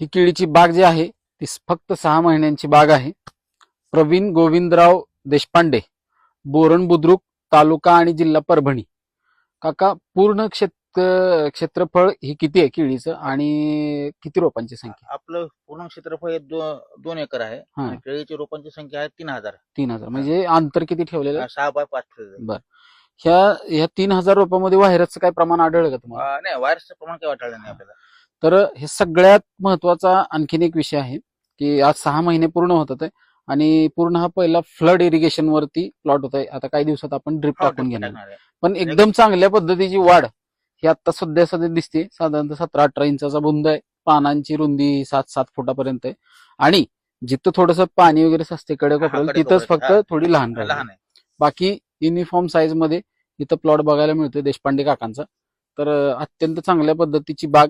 ही केळीची बाग जी आहे ती फक्त 6 महिन्यांची बाग आहे. प्रवीण गोविंदराव देशपांडे, बोरण बुद्रुक, तालुका आणि जिल्हा परभणी. काका, पूर्ण क्षेत्रफळ ही किती आहे केळीचं आणि किती रोपांची संख्या? आपलं पूर्ण क्षेत्रफळ हे 2 एकर आहे हा. आणि केळीची रोपांची संख्या आहे 3000. 3000 म्हणजे अंतर किती ठेवलेलं आहे? 6 बाय 5 ठेवलेलं बर. ह्या 3000 रोपांमध्ये व्हायरसचं काय प्रमाण आढळलं का तुम्हाला? आहे. नाही, व्हायरसचं प्रमाण काही वाटलं नाही आपल्याला. तर हे सगळ्यात महत्वाचा आणखीन एक विषय आहे की आज 6 महिने पूर्ण होतात आहे आणि पूर्ण हा पहिला फ्लड इरिगेशन वरती प्लॉट होत आहे. आता काही दिवसात आपण ड्रिप टाकून घेणार, पण एकदम चांगल्या पद्धतीची वाढ ही आता सध्या दिसते. साधारणतः 17-18 इंचाचा बुंद आहे. पानांची रुंदी 7-7 फुटापर्यंत आहे आणि जिथं थोडंसं पाणी वगैरे सस्ते कडे कोपऱ्याला तिथंच फक्त थोडी लहान आहे. बाकी युनिफॉर्म साईज मध्ये इथं प्लॉट बघायला मिळतोय देशपांडे काकांचा. तर अत्यंत चांगल्या पद्धतीची बाग